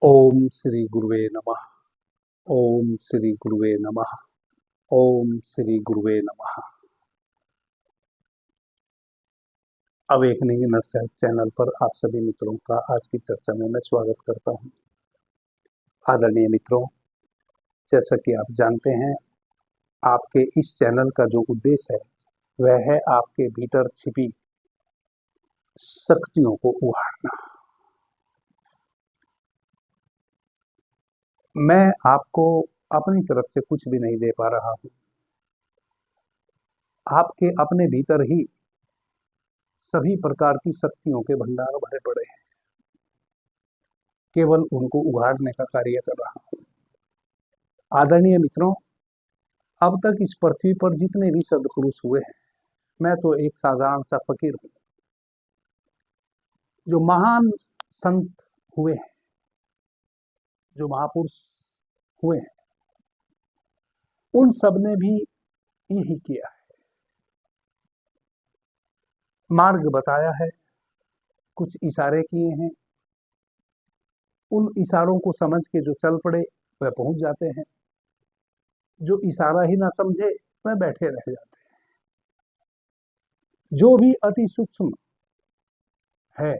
ओम श्री गुरुवे नमः। ओम श्री गुरुवे नमः। ओम श्री गुरुवे नमः। अवेकनिंग इनर सेल्फ चैनल पर आप सभी मित्रों का आज की चर्चा में मैं स्वागत करता हूं। आदरणीय मित्रों, जैसा कि आप जानते हैं, आपके इस चैनल का जो उद्देश्य है वह है आपके भीतर छिपी शक्तियों को उभारना। मैं आपको अपनी तरफ से कुछ भी नहीं दे पा रहा हूं। आपके अपने भीतर ही सभी प्रकार की शक्तियों के भंडार भरे पड़े हैं, केवल उनको उघाड़ने का कार्य कर रहा हूं। आदरणीय मित्रों, अब तक इस पृथ्वी पर जितने भी सदपुरुष हुए हैं, मैं तो एक साधारण सा फकीर हूं। जो महान संत हुए हैं, जो महापुरुष हुए हैं, उन सब ने भी यही किया है, मार्ग बताया है, कुछ इशारे किए हैं। उन इशारों को समझ के जो चल पड़े वह पहुंच जाते हैं, जो इशारा ही ना समझे वह बैठे रह जाते हैं। जो भी अति सूक्ष्म है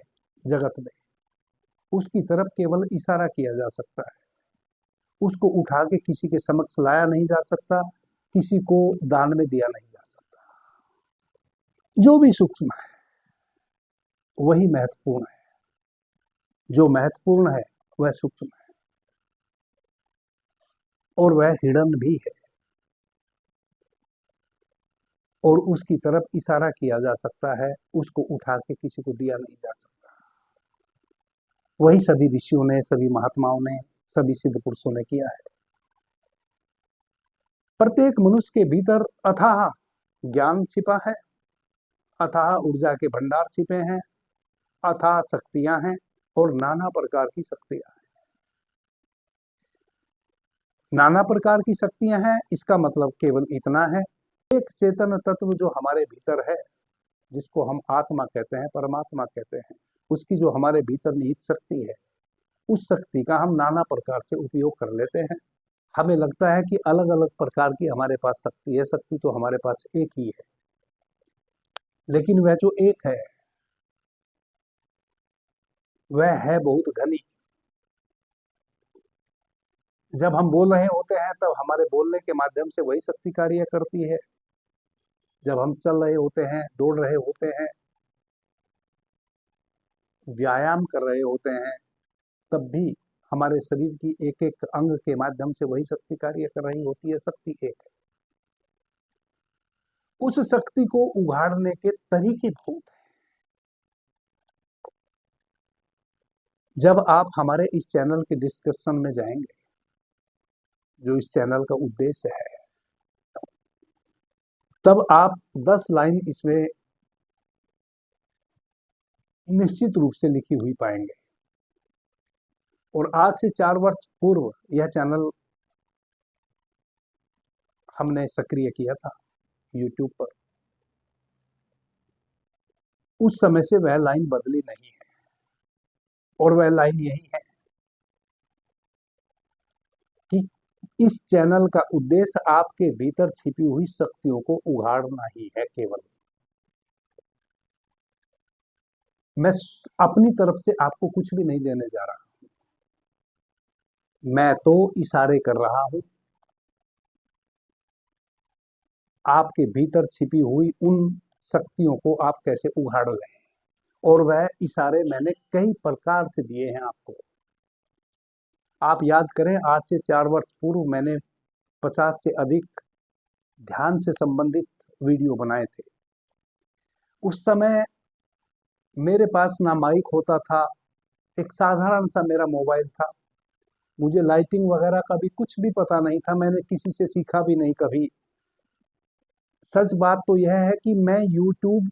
जगत में, उसकी तरफ केवल इशारा किया जा सकता है। उसको उठा के किसी के समक्ष लाया नहीं जा सकता, किसी को दान में दिया नहीं जा सकता। जो भी सूक्ष्म है वही महत्वपूर्ण है, जो महत्वपूर्ण है वह सूक्ष्म है, और वह हिडन भी है, और उसकी तरफ इशारा किया जा सकता है, उसको उठा के किसी को दिया नहीं जा सकता। वही सभी ऋषियों ने, सभी महात्माओं ने, सभी सिद्ध पुरुषों ने किया है। प्रत्येक मनुष्य के भीतर अथाह ज्ञान छिपा है, अथाह ऊर्जा के भंडार छिपे हैं, अथाह शक्तियां हैं, और नाना प्रकार की शक्तियां हैं। नाना प्रकार की शक्तियां हैं, इसका मतलब केवल इतना है, एक चेतन तत्व जो हमारे भीतर है, जिसको हम आत्मा कहते हैं, परमात्मा कहते हैं, उसकी जो हमारे भीतर निहित शक्ति है, उस शक्ति का हम नाना प्रकार से उपयोग कर लेते हैं। हमें लगता है कि अलग अलग प्रकार की हमारे पास शक्ति है, शक्ति तो हमारे पास एक ही है, लेकिन वह जो एक है वह है बहुत घनी। जब हम बोल रहे होते हैं तब हमारे बोलने के माध्यम से वही शक्ति कार्य करती है। जब हम चल रहे होते हैं, दौड़ रहे होते हैं, व्यायाम कर रहे होते हैं, तब भी हमारे शरीर की एक एक अंग के माध्यम से वही शक्ति कार्य कर रही होती है। शक्ति एक है। उस शक्ति को उघाड़ने के तरीके बहुत हैं। जब आप हमारे इस चैनल के डिस्क्रिप्शन में जाएंगे, जो इस चैनल का उद्देश्य है, तब आप 10 लाइन इसमें निश्चित रूप से लिखी हुई पाएंगे। और आज से 4 वर्ष पूर्व यह चैनल हमने सक्रिय किया था YouTube पर। उस समय से वह लाइन बदली नहीं है, और वह लाइन यही है कि इस चैनल का उद्देश्य आपके भीतर छिपी हुई शक्तियों को उघाड़ना ही है केवल। मैं अपनी तरफ से आपको कुछ भी नहीं देने जा रहा हूं, मैं तो इशारे कर रहा हूं। आपके भीतर छिपी हुई उन शक्तियों को आप कैसे उघाड़ लें, और वह इशारे मैंने कई प्रकार से दिए हैं आपको। आप याद करें, आज से 4 वर्ष पूर्व मैंने 50 से अधिक ध्यान से संबंधित वीडियो बनाए थे। उस समय मेरे पास ना माइक होता था, एक साधारण सा मेरा मोबाइल था। मुझे लाइटिंग वगैरह का भी कुछ भी पता नहीं था, मैंने किसी से सीखा भी नहीं कभी। सच बात तो यह है कि मैं YouTube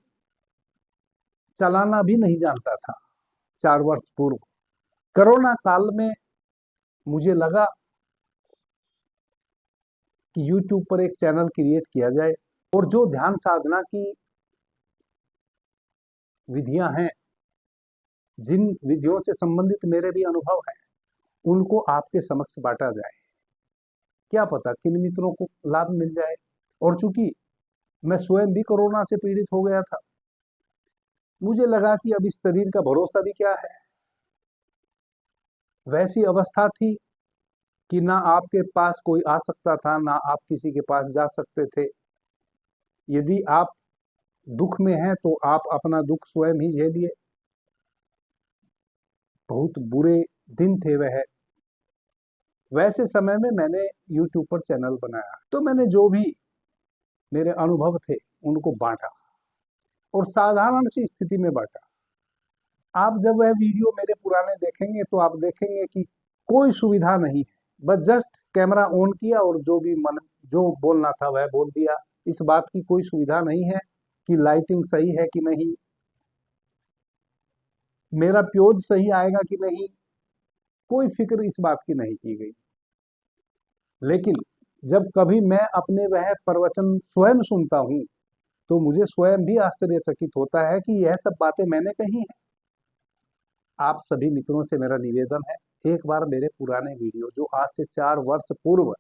चलाना भी नहीं जानता था 4 वर्ष पूर्व। कोरोना काल में मुझे लगा कि YouTube पर एक चैनल क्रिएट किया जाए, और जो ध्यान साधना की विधियां हैं, जिन विधियों से संबंधित मेरे भी अनुभव हैं, उनको आपके समक्ष बांटा जाए। क्या पता किन मित्रों को लाभ मिल जाए। और चूंकि मैं स्वयं भी कोरोना से पीड़ित हो गया था, मुझे लगा कि अब इस शरीर का भरोसा भी क्या है। वैसी अवस्था थी कि ना आपके पास कोई आ सकता था, ना आप किसी के पास जा सकते थे। यदि आप दुख में हैं तो आप अपना दुख स्वयं ही झेलिए। बहुत बुरे दिन थे वह। वैसे समय में मैंने YouTube पर चैनल बनाया, तो मैंने जो भी मेरे अनुभव थे उनको बांटा, और साधारण सी स्थिति में बांटा। आप जब वह वीडियो मेरे पुराने देखेंगे तो आप देखेंगे कि कोई सुविधा नहीं है। बस जस्ट कैमरा ऑन किया और जो बोलना था वह बोल दिया। इस बात की कोई सुविधा नहीं है कि लाइटिंग सही है कि नहीं, मेरा प्योज सही आएगा कि नहीं, कोई फिक्र इस बात की नहीं की गई। लेकिन जब कभी मैं अपने वह प्रवचन स्वयं सुनता हूँ तो मुझे स्वयं भी आश्चर्यचकित होता है कि यह सब बातें मैंने कही हैं। आप सभी मित्रों से मेरा निवेदन है, एक बार मेरे पुराने वीडियो जो आज से 4 वर्ष पूर्व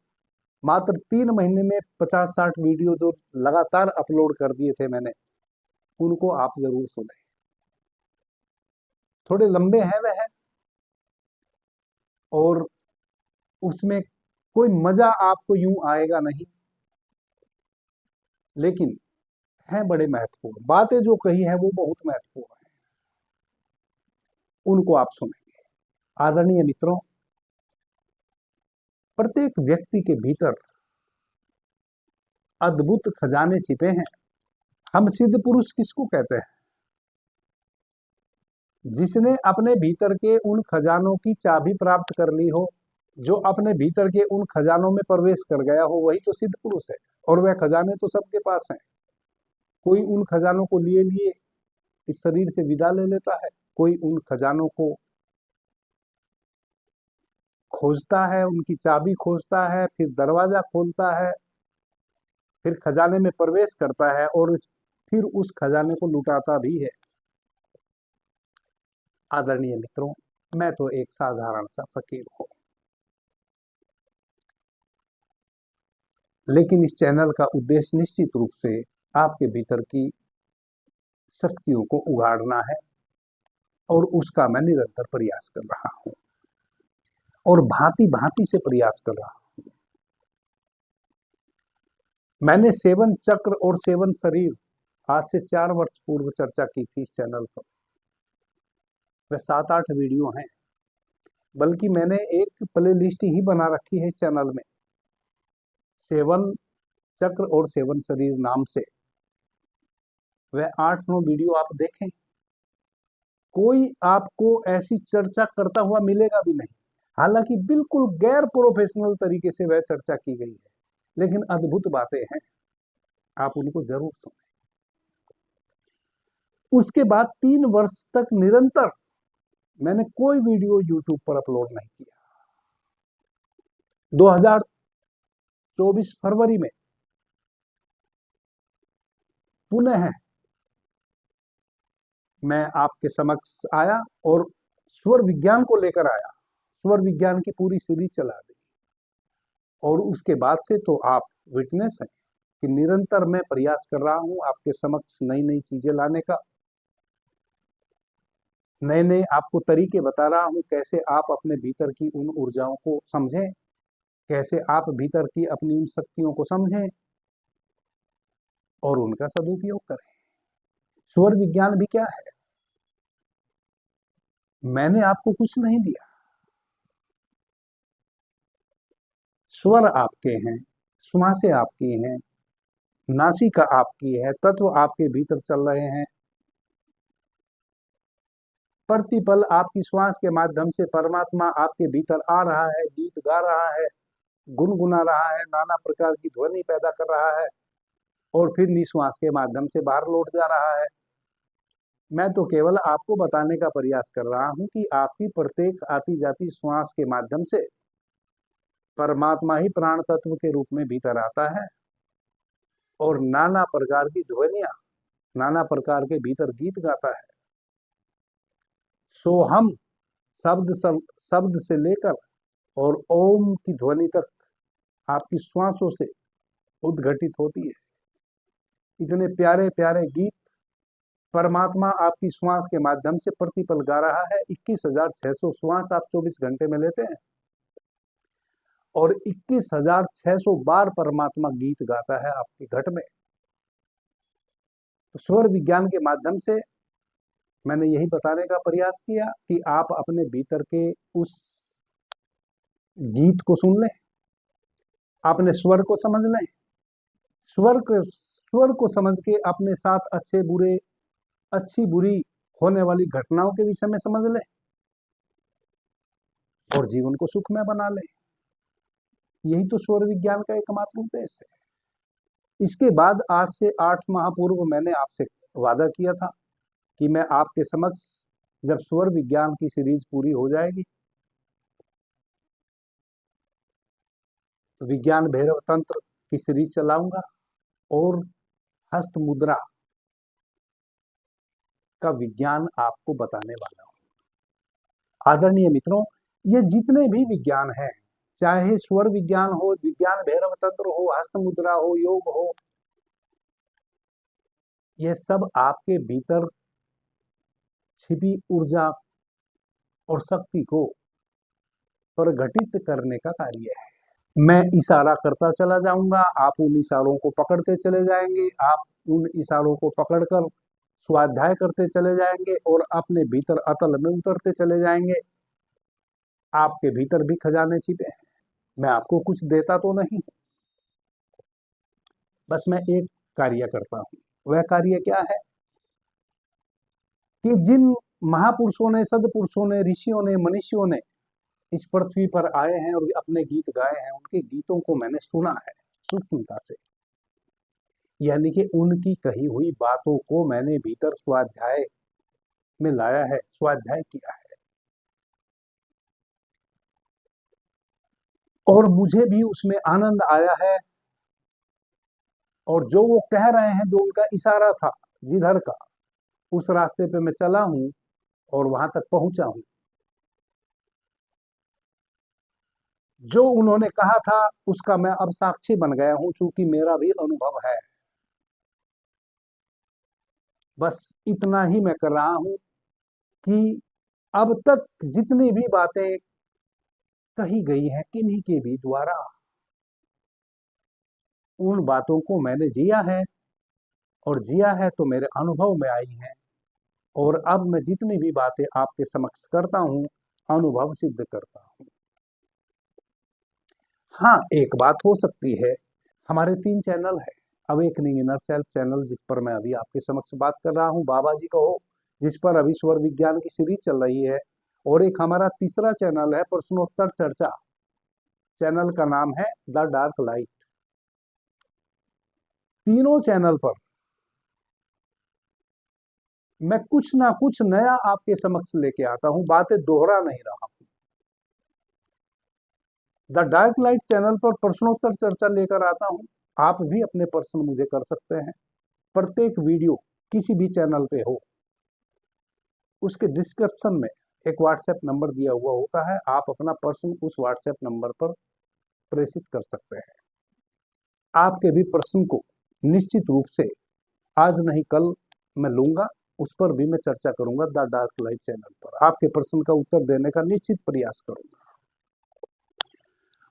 मात्र 3 महीने में 50-60 वीडियो जो लगातार अपलोड कर दिए थे मैंने, उनको आप जरूर सुने। थोड़े लंबे हैं वह, और उसमें कोई मजा आपको यूं आएगा नहीं, लेकिन हैं बड़े महत्वपूर्ण। बातें जो कही है वो बहुत महत्वपूर्ण है, उनको आप सुनेंगे। आदरणीय मित्रों, प्रत्येक व्यक्ति के भीतर अद्भुत खजाने छिपे हैं। हम सिद्ध पुरुष किसको कहते हैं? जिसने अपने भीतर के उन खजानों की चाबी प्राप्त कर ली हो, जो अपने भीतर के उन खजानों में प्रवेश कर गया हो, वही तो सिद्ध पुरुष है। और वह खजाने तो सबके पास हैं। कोई उन खजानों को लिए लिए इस शरीर से विदा ले लेता है, कोई उन खजानों को खोजता है, उनकी चाबी खोजता है, फिर दरवाजा खोलता है, फिर खजाने में प्रवेश करता है और फिर उस खजाने को लुटाता भी है। आदरणीय मित्रों, मैं तो एक साधारण सा फकीर हूं, लेकिन इस चैनल का उद्देश्य निश्चित रूप से आपके भीतर की शक्तियों को उगाड़ना है, और उसका मैं निरंतर प्रयास कर रहा हूं, और भांति भांति से प्रयास कर रहा हूं। मैंने 7 चक्र और 7 शरीर आज से 4 वर्ष पूर्व चर्चा की थी इस चैनल पर। वह 7-8 वीडियो हैं, बल्कि मैंने एक प्ले लिस्ट ही बना रखी है इस चैनल में, 7 चक्र और 7 शरीर नाम से। वह 8-9 वीडियो आप देखें, कोई आपको ऐसी चर्चा करता हुआ मिलेगा भी नहीं। हालांकि बिल्कुल गैर प्रोफेशनल तरीके से वह चर्चा की गई है, लेकिन अद्भुत बातें हैं, आप उनको जरूर सुनें। उसके बाद 3 वर्ष तक निरंतर मैंने कोई वीडियो YouTube पर अपलोड नहीं किया। 2024 फरवरी में पुनः मैं आपके समक्ष आया और स्वर विज्ञान को लेकर आया। स्वर विज्ञान की पूरी सीरीज चला दी, और उसके बाद से तो आप विटनेस हैं कि निरंतर मैं प्रयास कर रहा हूं आपके समक्ष नई नई चीजें लाने का, नए नए आपको तरीके बता रहा हूं कैसे आप अपने भीतर की उन ऊर्जाओं को समझें, कैसे आप भीतर की अपनी उन शक्तियों को समझें और उनका सदुपयोग करें। स्वर विज्ञान भी क्या है? मैंने आपको कुछ नहीं दिया। स्वर आपके हैं, श्वासें आपकी हैं, नासिका आपकी है, तत्व आपके भीतर चल रहे हैं। प्रतिपल आपकी श्वास के माध्यम से परमात्मा आपके भीतर आ रहा है, गीत गा रहा है, गुनगुना रहा है, नाना प्रकार की ध्वनि पैदा कर रहा है, और फिर निश्वास के माध्यम से बाहर लौट जा रहा है। मैं तो केवल आपको बताने का प्रयास कर रहा हूं कि आपकी प्रत्येक आती जाती श्वास के माध्यम से परमात्मा ही प्राण तत्व के रूप में भीतर आता है, और नाना प्रकार की ध्वनियां, नाना प्रकार के भीतर गीत गाता है। सो हम शब्द से लेकर और ओम की ध्वनि तक आपकी श्वासों से उद्घटित होती है। इतने प्यारे प्यारे गीत परमात्मा आपकी श्वास के माध्यम से प्रतिपल गा रहा है। 21,600 श्वास आप 24 घंटे में लेते हैं और 21,600 बार परमात्मा गीत गाता है आपके घट में। तो स्वर विज्ञान के माध्यम से मैंने यही बताने का प्रयास किया कि आप अपने भीतर के उस गीत को सुन लें, अपने स्वर को समझ लें, स्वर को समझ के अपने साथ अच्छे बुरे, अच्छी बुरी होने वाली घटनाओं के विषय में समझ लें और जीवन को सुखमय बना लें। यही तो स्वर विज्ञान का एकमात्र उद्देश्य है। इसके बाद आज से 8 माह पूर्व मैंने आपसे वादा किया था कि मैं आपके समक्ष जब स्वर विज्ञान की सीरीज पूरी हो जाएगी, तो विज्ञान भैरव तंत्र की सीरीज चलाऊंगा और हस्त मुद्रा का विज्ञान आपको बताने वाला हूं। आदरणीय मित्रों, ये जितने भी विज्ञान हैं, चाहे स्वर विज्ञान हो, विज्ञान भैरव तंत्र हो, हस्त मुद्रा हो, योग हो, ये सब आपके भीतर छिपी ऊर्जा और शक्ति को प्रगटित करने का कार्य है। मैं इशारा करता चला जाऊंगा, आप उन इशारों को पकड़ते चले जाएंगे, आप उन इशारों को पकड़कर स्वाध्याय करते चले जाएंगे और अपने भीतर अतल में उतरते चले जाएंगे। आपके भीतर भी खजाने छिपे हैं। मैं आपको कुछ देता तो नहीं, बस मैं एक कार्य करता हूं। वह कार्य क्या है कि जिन महापुरुषों ने, सदपुरुषों ने, ऋषियों ने, मनीषियों ने इस पृथ्वी पर आए हैं और अपने गीत गाए हैं, उनके गीतों को मैंने सुना है सूक्ष्मता से, यानी कि उनकी कही हुई बातों को मैंने भीतर स्वाध्याय में लाया है, स्वाध्याय किया है और मुझे भी उसमें आनंद आया है। और जो वो कह रहे हैं, जो उनका इशारा था जिधर का, उस रास्ते पे मैं चला हूं और वहां तक पहुंचा हूं। जो उन्होंने कहा था उसका मैं अब साक्षी बन गया हूं, क्योंकि मेरा भी अनुभव है। बस इतना ही मैं कर रहा हूं कि अब तक जितनी भी बातें कही गई हैं किन्हीं के भी द्वारा, उन बातों को मैंने जिया है और जिया है तो मेरे अनुभव में आई हैं। और अब मैं जितनी भी बातें आपके समक्ष करता हूं, अनुभव सिद्ध करता हूं। हाँ, एक बात हो सकती है, हमारे 3 चैनल है। अवेकनिंग इनर सेल्फ चैनल, जिस पर मैं अभी आपके समक्ष बात कर रहा हूँ, बाबा जी कहो, जिस पर अभी स्वर विज्ञान की सीरीज चल रही है, और एक हमारा तीसरा चैनल है प्रश्नोत्तर चर्चा। चैनल का नाम है द डार्क लाइट। तीनों चैनल पर मैं कुछ ना कुछ नया आपके समक्ष लेके आता हूं, बातें दोहरा नहीं रहा हूं। द डार्क लाइट चैनल पर प्रश्नोत्तर चर्चा लेकर आता हूं। आप भी अपने प्रश्न मुझे कर सकते हैं। प्रत्येक वीडियो किसी भी चैनल पे हो, उसके डिस्क्रिप्शन में एक व्हाट्सएप नंबर दिया हुआ होता है, आप अपना प्रश्न उस व्हाट्सएप नंबर पर प्रेषित कर सकते हैं। आपके भी प्रश्न को निश्चित रूप से आज नहीं कल मैं लूंगा, उस पर भी मैं चर्चा करूंगा द डार्क लाइट चैनल पर। आपके प्रश्न का उत्तर देने का निश्चित प्रयास करूंगा।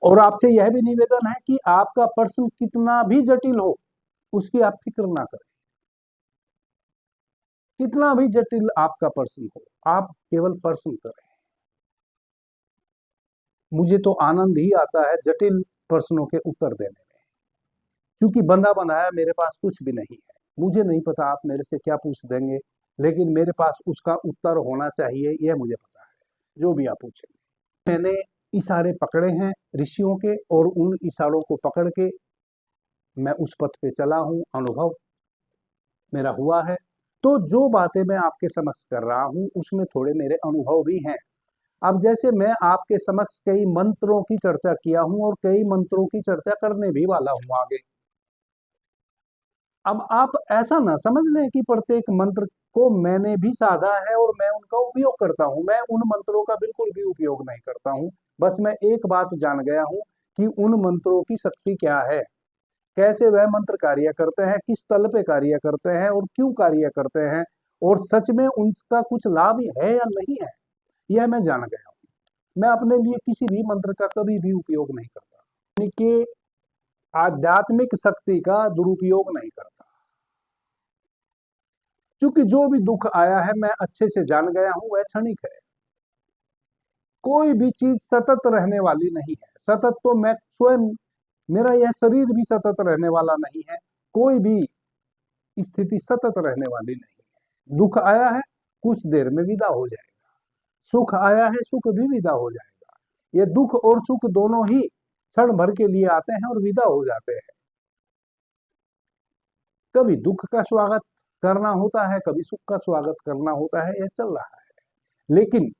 और आपसे यह भी निवेदन है कि आपका प्रश्न कितना भी जटिल हो, उसकी आप फिक्र ना करें। कितना भी जटिल आपका प्रश्न हो, आप केवल प्रश्न करें। मुझे तो आनंद ही आता है जटिल प्रश्नों के उत्तर देने में, क्योंकि बंदा बनाया मेरे पास कुछ भी नहीं है। मुझे नहीं पता आप मेरे से क्या पूछ देंगे, लेकिन मेरे पास उसका उत्तर होना चाहिए, यह मुझे पता है, जो भी आप पूछेंगे। मैंने इशारे पकड़े हैं ऋषियों के, और उन इशारों को पकड़ के मैं उस पथ पे चला हूं, अनुभव मेरा हुआ है। तो जो बातें मैं आपके समक्ष कर रहा हूं, उसमें थोड़े मेरे अनुभव भी हैं। अब जैसे मैं आपके समक्ष कई मंत्रों की चर्चा किया हूं और कई मंत्रों की चर्चा करने भी वाला हूं आगे। अब आप ऐसा ना समझ लें कि प्रत्येक मंत्र को मैंने भी साधा है और मैं उनका उपयोग करता हूं। मैं उन मंत्रों का बिल्कुल भी उपयोग नहीं करता हूं। बस मैं एक बात जान गया हूं कि उन मंत्रों की शक्ति क्या है, कैसे वह मंत्र कार्य करते हैं, किस तल पे कार्य करते हैं और क्यों कार्य करते हैं, और सच में उनका कुछ लाभ है या नहीं है, यह मैं जान गया हूं। मैं अपने लिए किसी भी मंत्र का कभी भी उपयोग नहीं करता, यानी कि आध्यात्मिक शक्ति का दुरुपयोग नहीं करता। क्योंकि जो भी दुख आया है मैं अच्छे से जान गया हूं वह क्षणिक है। कोई भी चीज सतत रहने वाली नहीं है। सतत तो मैं स्वयं, मेरा यह शरीर भी सतत रहने वाला नहीं है। कोई भी स्थिति सतत रहने वाली नहीं है। दुख आया है, कुछ देर में विदा हो जाएगा। सुख आया है, सुख भी विदा हो जाएगा। ये दुख और सुख दोनों ही क्षण भर के लिए आते हैं और विदा हो जाते हैं। कभी दुख का स्वागत करना होता है, कभी सुख का स्वागत करना होता है, यह चल रहा है। लेकिन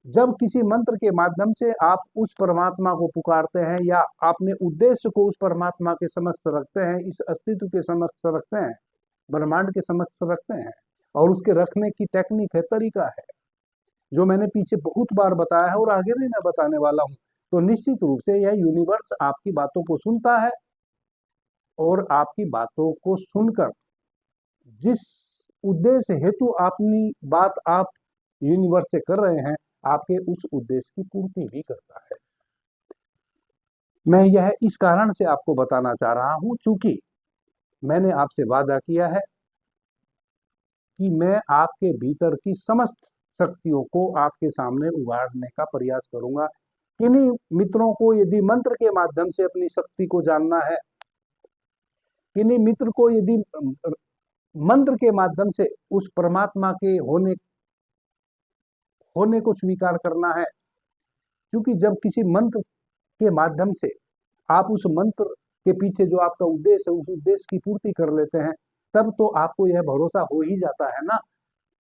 जब किसी मंत्र के माध्यम से आप उस परमात्मा को पुकारते हैं या अपने उद्देश्य को उस परमात्मा के समक्ष रखते हैं, इस अस्तित्व के समक्ष रखते हैं, ब्रह्मांड के समक्ष रखते हैं, और उसके रखने की टेक्निक है, तरीका है, जो मैंने पीछे बहुत बार बताया है और आगे भी मैं बताने वाला हूं, तो निश्चित रूप से यह यूनिवर्स आपकी बातों को सुनता है और आपकी बातों को सुनकर जिस उद्देश्य हेतु अपनी बात आप यूनिवर्स से कर रहे हैं, आपके उस उद्देश्य की पूर्ति भी करता है। मैं यह इस कारण से आपको बताना चाह रहा हूं, चूंकि मैंने आपसे वादा किया है कि मैं आपके भीतर की समस्त शक्तियों को आपके सामने उगाड़ने का प्रयास करूंगा। किन्हीं मित्रों को यदि मंत्र के माध्यम से अपनी शक्ति को जानना है, किन्हीं मित्र को यदि मंत्र के माध्यम से उस परमात्मा के होने को स्वीकार करना है, क्योंकि जब किसी मंत्र के माध्यम से आप उस मंत्र के पीछे जो आपका उद्देश्य है उस उद्देश्य की पूर्ति कर लेते हैं, तब तो आपको यह भरोसा हो ही जाता है ना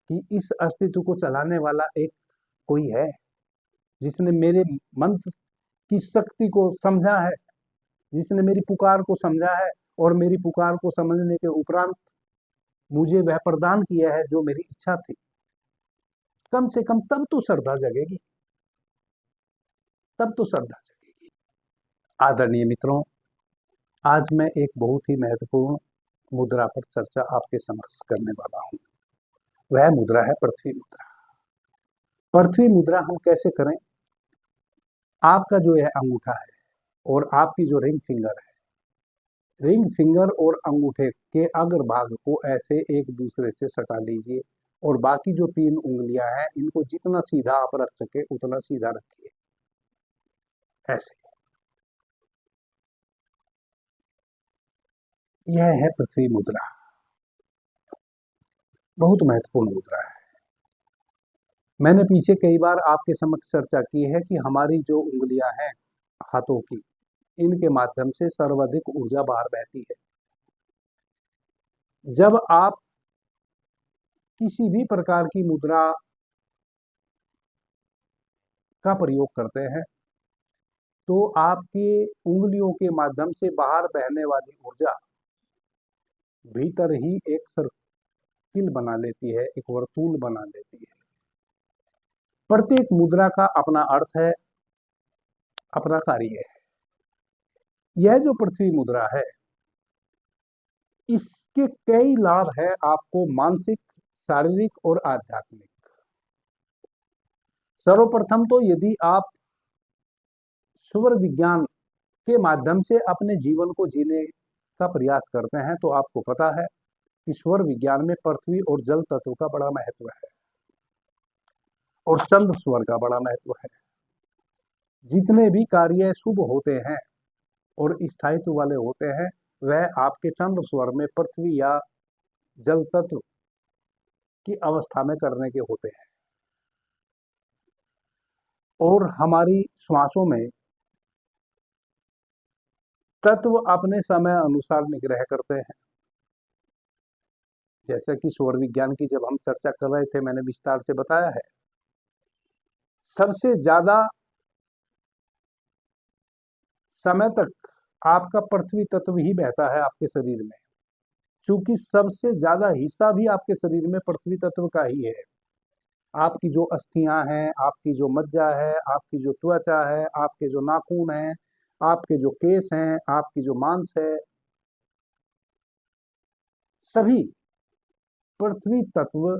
कि इस अस्तित्व को चलाने वाला एक कोई है, जिसने मेरे मंत्र की शक्ति को समझा है, जिसने मेरी पुकार को समझा है और मेरी पुकार को समझने के उपरांत मुझे वह प्रदान किया है जो मेरी इच्छा थी। कम से कम तब तो श्रद्धा जगेगी, तब तो श्रद्धा जगेगी। आदरणीय मित्रों, आज मैं एक बहुत ही महत्वपूर्ण मुद्रा पर चर्चा आपके समक्ष करने वाला हूं। वह मुद्रा है पृथ्वी मुद्रा। पृथ्वी मुद्रा हम कैसे करें? आपका जो यह अंगूठा है और आपकी जो रिंग फिंगर है, रिंग फिंगर और अंगूठे के अग्रभाग को ऐसे एक दूसरे से सटा लीजिए और बाकी जो 3 उंगलियां हैं इनको जितना सीधा आप रख सके उतना सीधा रखिए, ऐसे। यह है पृथ्वी मुद्रा। बहुत महत्वपूर्ण मुद्रा है। मैंने पीछे कई बार आपके समक्ष चर्चा की है कि हमारी जो उंगलियां हैं हाथों की, इनके माध्यम से सर्वाधिक ऊर्जा बाहर बहती है। जब आप किसी भी प्रकार की मुद्रा का प्रयोग करते हैं तो आपकी उंगलियों के माध्यम से बाहर बहने वाली ऊर्जा भीतर ही एक सर्किल बना लेती है, एक वर्तुल बना लेती है। प्रत्येक मुद्रा का अपना अर्थ है, अपना कार्य है। यह जो पृथ्वी मुद्रा है, इसके कई लाभ है आपको, मानसिक, शारीरिक और आध्यात्मिक। सर्वप्रथम तो यदि आप स्वर विज्ञान के माध्यम से अपने जीवन को जीने का प्रयास करते हैं तो आपको पता है कि स्वर विज्ञान में पृथ्वी और जल तत्व का बड़ा महत्व है और चंद्र स्वर का बड़ा महत्व है। जितने भी कार्य शुभ होते हैं और स्थायित्व वाले होते हैं वह आपके चंद्र स्वर में पृथ्वी या जल तत्व की अवस्था में करने के होते हैं। और हमारी श्वासों में तत्व अपने समय अनुसार निग्रह करते हैं। जैसा कि स्वर विज्ञान की जब हम चर्चा कर रहे थे मैंने विस्तार से बताया है, सबसे ज्यादा समय तक आपका पृथ्वी तत्व ही बहता है आपके शरीर में। क्योंकि सबसे ज्यादा हिस्सा भी आपके शरीर में पृथ्वी तत्व का ही है। आपकी जो अस्थियां हैं, आपकी जो मज्जा है, आपकी जो त्वचा है, आपके जो नाखून हैं, आपके जो केस हैं, आपकी जो मांस है, सभी पृथ्वी तत्व,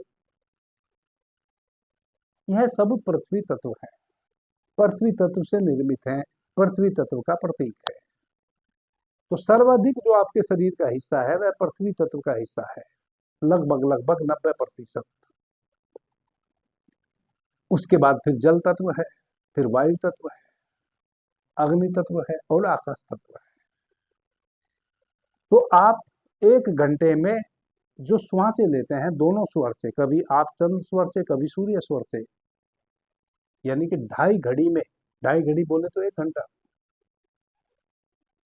यह सब पृथ्वी तत्व है, पृथ्वी तत्व से निर्मित है, पृथ्वी तत्व का प्रतीक है। तो सर्वाधिक जो आपके शरीर का हिस्सा है वह पृथ्वी तत्व का हिस्सा है, लगभग लगभग 90%। उसके बाद फिर जल तत्व है, फिर वायु तत्व है, अग्नि तत्व है और आकाश तत्व है। तो आप 1 घंटे में जो श्वासें लेते हैं दोनों स्वर से, कभी आप चंद्र स्वर से कभी सूर्य स्वर से, यानी कि 2.5 घड़ी में, 2.5 घड़ी बोले तो 1 घंटा,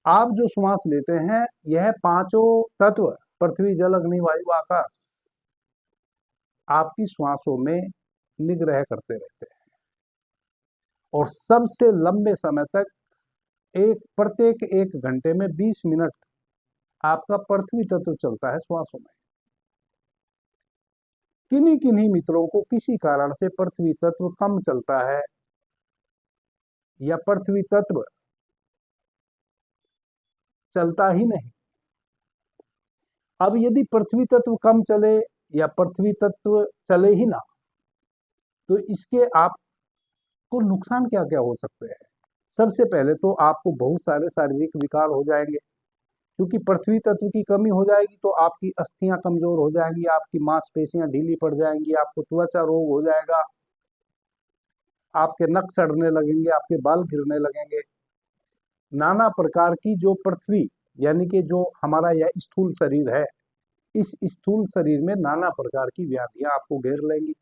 आप जो श्वास लेते हैं यह पांचों तत्व पृथ्वी जल अग्नि वायु आकाश आपकी श्वासों में निग्रह करते रहते हैं। और सबसे लंबे समय तक प्रत्येक 1 घंटे में 20 मिनट आपका पृथ्वी तत्व चलता है श्वासों में। किन्हीं किन्हीं मित्रों को किसी कारण से पृथ्वी तत्व कम चलता है या पृथ्वी तत्व चलता ही नहीं। अब यदि पृथ्वी तत्व कम चले या पृथ्वी तत्व चले ही ना, तो इसके आपको नुकसान क्या क्या हो सकते हैं। सबसे पहले तो आपको बहुत सारे शारीरिक विकार हो जाएंगे, क्योंकि पृथ्वी तत्व की कमी हो जाएगी तो आपकी अस्थियां कमजोर हो जाएंगी, आपकी मांसपेशियां ढीली पड़ जाएंगी, आपको त्वचा रोग हो जाएगा, आपके नख सड़ने लगेंगे, आपके बाल गिरने लगेंगे। नाना प्रकार की जो पृथ्वी, यानी कि जो हमारा यह स्थूल शरीर है, इस स्थूल शरीर में नाना प्रकार की व्याधियां आपको घेर लेंगी।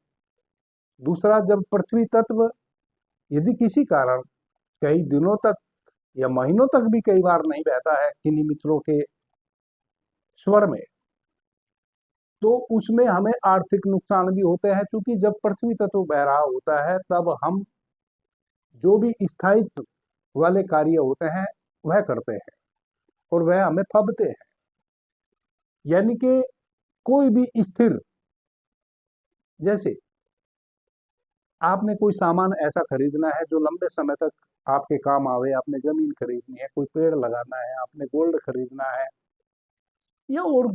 दूसरा, जब पृथ्वी तत्व यदि किसी कारण कई दिनों तक या महीनों तक भी कई बार नहीं बहता है किन्हीं मित्रों के स्वर में, तो उसमें हमें आर्थिक नुकसान भी होते हैं, क्योंकि जब पृथ्वी तत्व बह रहा होता है तब हम जो भी स्थायित्व वाले कार्य होते हैं वह करते हैं और वह हमें फबते हैं। यानी कि कोई भी स्थिर, जैसे आपने कोई सामान ऐसा खरीदना है जो लंबे समय तक आपके काम आवे, आपने जमीन खरीदनी है, कोई पेड़ लगाना है, आपने गोल्ड खरीदना है, या और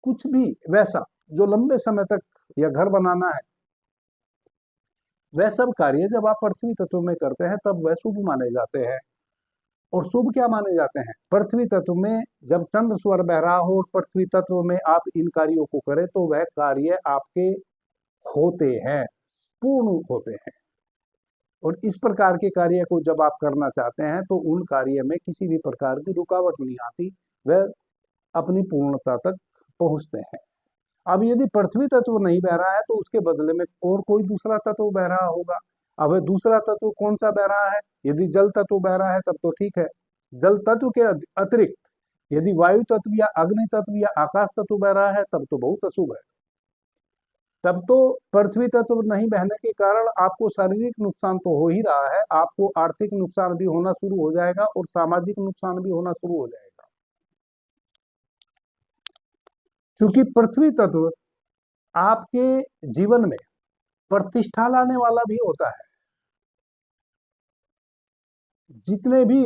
कुछ भी वैसा जो लंबे समय तक, या घर बनाना है, वह सब कार्य जब आप पृथ्वी तत्व में करते हैं तब वह शुभ माने जाते हैं। और शुभ क्या माने जाते हैं, पृथ्वी तत्व में जब चंद्र स्वर बह रहा हो और पृथ्वी तत्व में आप इन कार्यों को करें तो वह कार्य आपके होते हैं, पूर्ण होते हैं। और इस प्रकार के कार्य को जब आप करना चाहते हैं तो उन कार्य में किसी भी प्रकार की रुकावट नहीं आती, वह अपनी पूर्णता तक पहुंचते हैं। अब यदि पृथ्वी तत्व नहीं बह रहा है तो उसके बदले में और कोई दूसरा तत्व बह रहा होगा। अब दूसरा तत्व कौन सा बह रहा है, यदि जल तत्व बह रहा है तब तो ठीक है। जल तत्व के अतिरिक्त यदि वायु तत्व या अग्नि तत्व या आकाश तत्व बह रहा है तब तो बहुत अशुभ है। तब तो पृथ्वी तत्व नहीं बहने के कारण आपको शारीरिक नुकसान तो हो ही रहा है, आपको आर्थिक नुकसान भी होना शुरू हो जाएगा और सामाजिक नुकसान भी होना शुरू हो जाएगा। क्योंकि पृथ्वी तत्व आपके जीवन में प्रतिष्ठा लाने वाला भी होता है। जितने भी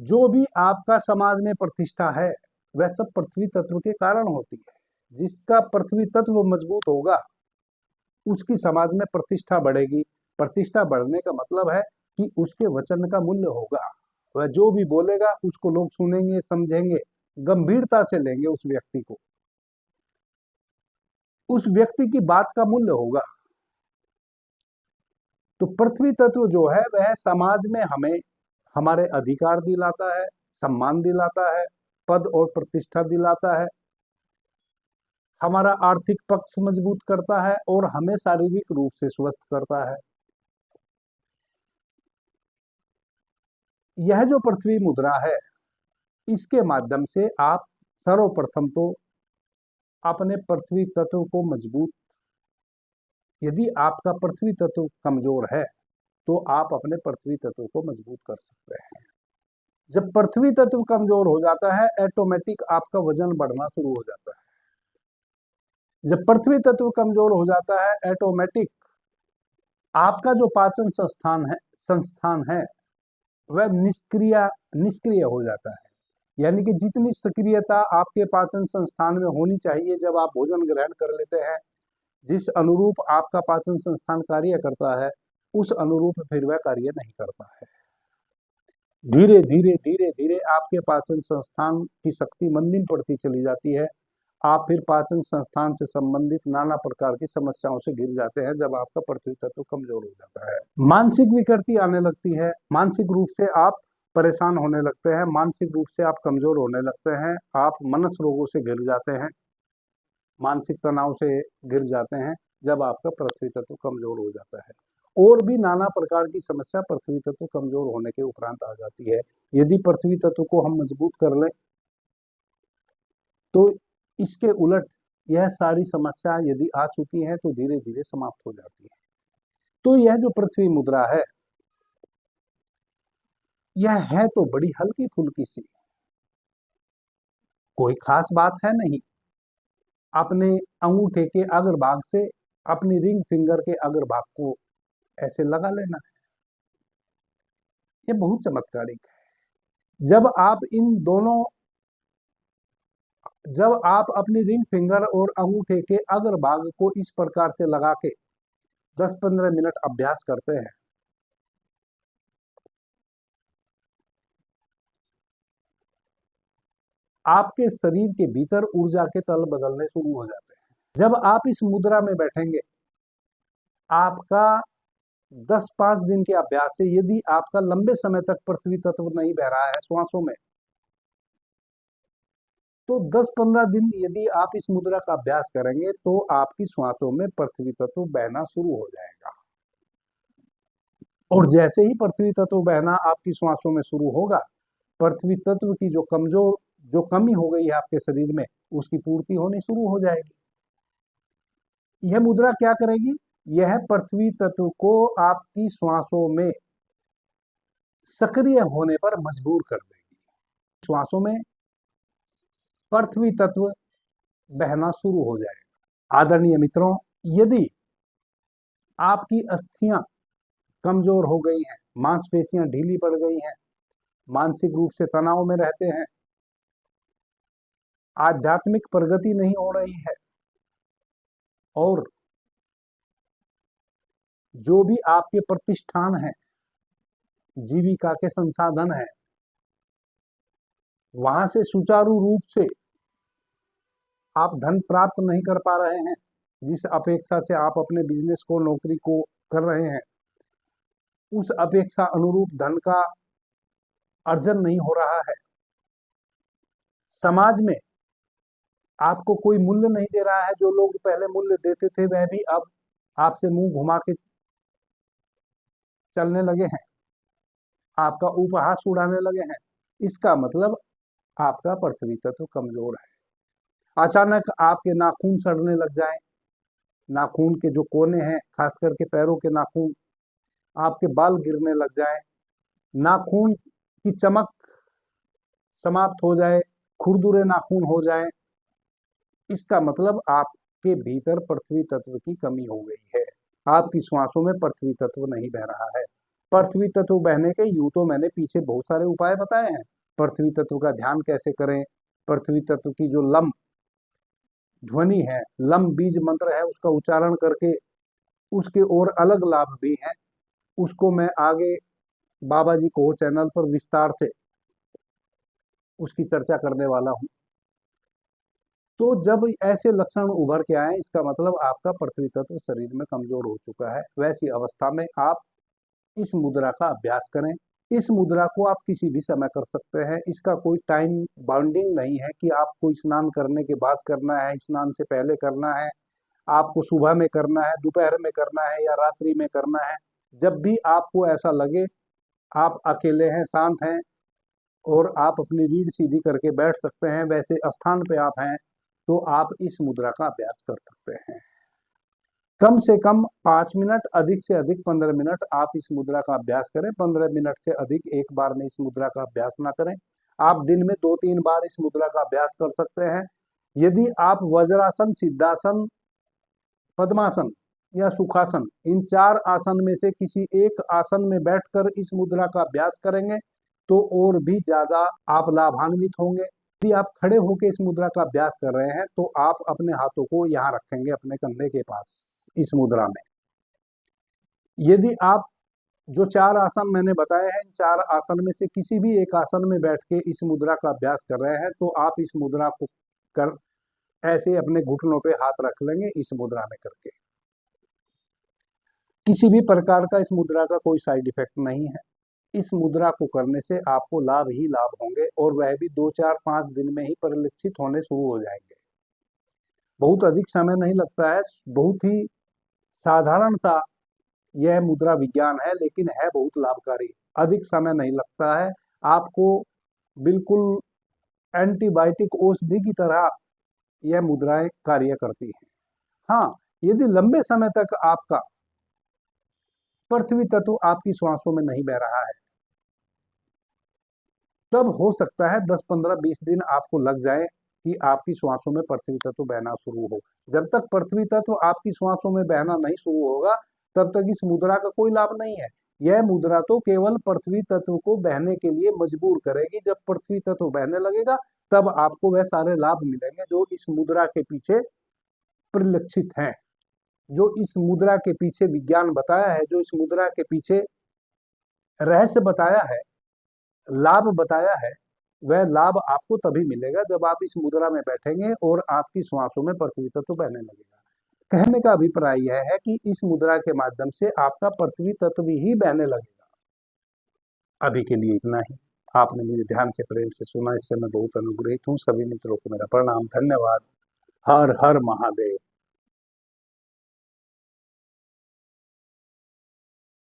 जो भी आपका समाज में प्रतिष्ठा है वह सब पृथ्वी तत्व के कारण होती है। जिसका पृथ्वी तत्व मजबूत होगा उसकी समाज में प्रतिष्ठा बढ़ेगी। प्रतिष्ठा बढ़ने का मतलब है कि उसके वचन का मूल्य होगा, वह जो भी बोलेगा उसको लोग सुनेंगे, समझेंगे, गंभीरता से लेंगे उस व्यक्ति को, उस व्यक्ति की बात का मूल्य होगा। तो पृथ्वी तत्व जो है वह समाज में हमें हमारे अधिकार दिलाता है, सम्मान दिलाता है, पद और प्रतिष्ठा दिलाता है, हमारा आर्थिक पक्ष मजबूत करता है और हमें शारीरिक रूप से स्वस्थ करता है। यह जो पृथ्वी मुद्रा है इसके माध्यम से आप सर्वप्रथम तो अपने पृथ्वी तत्व को मजबूत, यदि आपका पृथ्वी तत्व कमजोर है तो आप अपने पृथ्वी तत्व को मजबूत कर सकते हैं। जब पृथ्वी तत्व कमजोर हो जाता है ऑटोमेटिक आपका वजन बढ़ना शुरू हो जाता है। जब पृथ्वी तत्व कमजोर हो जाता है, ऑटोमेटिक आपका जो पाचन संस्थान है वह निष्क्रिय हो जाता है। यानी कि जितनी सक्रियता आपके पाचन संस्थान में होनी चाहिए जब आप भोजन ग्रहण कर लेते हैं, जिस अनुरूप आपका पाचन संस्थान कार्य करता है, उस अनुरूप फिर वह कार्य नहीं करता है। धीरे धीरे धीरे धीरे आपके पाचन संस्थान की शक्ति मंदिर पड़ती चली जाती है। आप फिर पाचन संस्थान से संबंधित नाना प्रकार की समस्याओं से घिर जाते हैं जब आपका पृथ्वी तत्व कमजोर हो जाता है। मानसिक विकृति आने लगती है, मानसिक रूप से आप परेशान होने लगते हैं, मानसिक रूप से आप कमजोर होने लगते हैं, आप मनस रोगों से घिर जाते हैं, मानसिक तनाव से घिर जाते हैं जब आपका पृथ्वी तत्व कमजोर हो जाता है। और भी नाना प्रकार की समस्या पृथ्वी तत्व कमजोर होने के उपरांत आ जाती है। यदि पृथ्वी तत्व को हम मजबूत कर लें तो इसके उलट यह सारी समस्या यदि आ चुकी है तो धीरे धीरे समाप्त हो जाती है। तो यह जो पृथ्वी मुद्रा है, यह है तो बड़ी हल्की फुल्की सी, कोई खास बात है नहीं। अपने अंगूठे के अग्रभाग से अपनी रिंग फिंगर के अग्रभाग को ऐसे लगा लेना है। यह बहुत चमत्कारिक है। जब आप अपनी रिंग फिंगर और अंगूठे के अग्रभाग को इस प्रकार से लगा के 10-15 मिनट अभ्यास करते हैं, आपके शरीर के भीतर ऊर्जा के तल बदलने शुरू हो जाते हैं। जब आप इस मुद्रा में बैठेंगे, आपका 10-5 दिन के अभ्यास से यदि आपका लंबे समय तक पृथ्वी तत्व नहीं बह रहा है श्वासों में, तो 10-15 दिन यदि आप इस मुद्रा का अभ्यास करेंगे तो आपकी श्वासों में पृथ्वी तत्व बहना शुरू हो जाएगा। और जैसे ही पृथ्वी तत्व बहना आपकी श्वासों में शुरू होगा, पृथ्वी तत्व की जो कमी हो गई है आपके शरीर में, उसकी पूर्ति होनी शुरू हो जाएगी। यह मुद्रा क्या करेगी? यह पृथ्वी तत्व को आपकी श्वासों में सक्रिय होने पर मजबूर कर देगी। श्वासों में पृथ्वी तत्व बहना शुरू हो जाएगा। आदरणीय मित्रों, यदि आपकी अस्थियां कमजोर हो गई हैं, मांसपेशियां ढीली पड़ गई हैं, मानसिक रूप से तनाव में रहते हैं, आध्यात्मिक प्रगति नहीं हो रही है, और जो भी आपके प्रतिष्ठान है, जीविका के संसाधन है, वहां से सुचारू रूप से आप धन प्राप्त नहीं कर पा रहे हैं, जिस अपेक्षा से आप अपने बिजनेस को, नौकरी को कर रहे हैं, उस अपेक्षा अनुरूप धन का अर्जन नहीं हो रहा है, समाज में आपको कोई मूल्य नहीं दे रहा है, जो लोग पहले मूल्य देते थे वह भी अब आपसे मुंह घुमा के चलने लगे हैं, आपका उपहास उड़ाने लगे हैं। इसका मतलब आपका पृथ्वी तत्व कमजोर है। अचानक आपके नाखून सड़ने लग जाएं, नाखून के जो कोने हैं, खास करके पैरों के नाखून, आपके बाल गिरने लग जाएं, नाखून की चमक समाप्त हो जाए, खुरदुरे नाखून हो जाएं, इसका मतलब आपके भीतर पृथ्वी तत्व की कमी हो गई है। आपकी श्वासों में पृथ्वी तत्व नहीं बह रहा है। पृथ्वी तत्व बहने के यूं तो मैंने पीछे बहुत सारे उपाय बताए हैं। पृथ्वी तत्व का ध्यान कैसे करें, पृथ्वी तत्व की जो लम ध्वनि है, लम बीज मंत्र है, उसका उच्चारण करके उसके और अलग लाभ भी हैं, उसको मैं आगे बाबा जी को चैनल पर विस्तार से उसकी चर्चा करने वाला हूं। तो जब ऐसे लक्षण उभर के आए, इसका मतलब आपका पृथ्वी तत्व शरीर में कमजोर हो चुका है। वैसी अवस्था में आप इस मुद्रा का अभ्यास करें। इस मुद्रा को आप किसी भी समय कर सकते हैं, इसका कोई टाइम बाउंडिंग नहीं है कि आपको स्नान करने के बाद करना है, स्नान से पहले करना है, आपको सुबह में करना है, दोपहर में करना है या रात्रि में करना है। जब भी आपको ऐसा लगे, आप अकेले हैं, शांत हैं और आप अपनी रीढ़ सीधी करके बैठ सकते हैं, वैसे स्थान पे आप हैं, तो आप इस मुद्रा का अभ्यास कर सकते हैं। कम से कम 5 मिनट, अधिक से अधिक 15 मिनट आप इस मुद्रा का अभ्यास करें। 15 मिनट से अधिक एक बार में इस मुद्रा का अभ्यास ना करें। आप दिन में 2-3 बार इस मुद्रा का अभ्यास कर सकते हैं। यदि आप वज्रासन, सिद्धासन, पद्मासन या सुखासन, इन 4 आसन में से किसी एक आसन में बैठकर इस मुद्रा का अभ्यास करेंगे तो और भी ज्यादा आप लाभान्वित होंगे। यदि आप खड़े होकर इस मुद्रा का अभ्यास कर रहे हैं तो आप अपने हाथों को यहाँ रखेंगे अपने कंधे के पास इस मुद्रा में। यदि आप जो 4 आसन मैंने बताए हैं, इन 4 आसन में से किसी भी एक आसन में बैठ के इस मुद्रा का अभ्यास कर रहे हैं तो आप इस मुद्रा को कर ऐसे अपने घुटनों पे हाथ रख लेंगे इस मुद्रा में करके। किसी भी प्रकार का इस मुद्रा का कोई साइड इफेक्ट नहीं है। इस मुद्रा को करने से आपको लाभ ही लाभ होंगे और वह भी 2, 4, 5 दिन में ही परिलक्षित होने शुरू हो जाएंगे। बहुत अधिक समय नहीं लगता है, बहुत ही साधारण सा यह मुद्रा विज्ञान है, लेकिन है बहुत लाभकारी। अधिक समय नहीं लगता है, आपको बिल्कुल एंटीबायोटिक औषधि की तरह यह मुद्राएं कार्य करती हैं। हाँ, यदि लंबे समय तक आपका पृथ्वी तत्व आपकी श्वासों में नहीं बह रहा है, तब हो सकता है 10, 15, 20 दिन आपको लग जाए कि आपकी श्वासों में पृथ्वी तत्व बहना शुरू हो। जब तक पृथ्वी तत्व आपकी श्वासों में बहना नहीं शुरू होगा तब तक इस मुद्रा का कोई लाभ नहीं है। यह मुद्रा तो केवल पृथ्वी तत्व को बहने के लिए मजबूर करेगी। जब पृथ्वी तत्व बहने लगेगा तब आपको वह सारे लाभ मिलेंगे जो इस मुद्रा के पीछे परिलक्षित हैं, जो इस मुद्रा के पीछे विज्ञान बताया है, जो इस मुद्रा के पीछे रहस्य बताया है, लाभ बताया है। वह लाभ आपको तभी मिलेगा जब आप इस मुद्रा में बैठेंगे और आपकी श्वासों में पृथ्वी तत्व बहने लगेगा। कहने का अभिप्राय यह है कि इस मुद्रा के माध्यम से आपका पृथ्वी तत्व ही बहने लगेगा। अभी के लिए इतना ही। आपने मुझे ध्यान से प्रेम से सुना, इससे मैं बहुत अनुग्रहित हूँ। सभी मित्रों को मेरा प्रणाम, धन्यवाद। हर हर महादेव।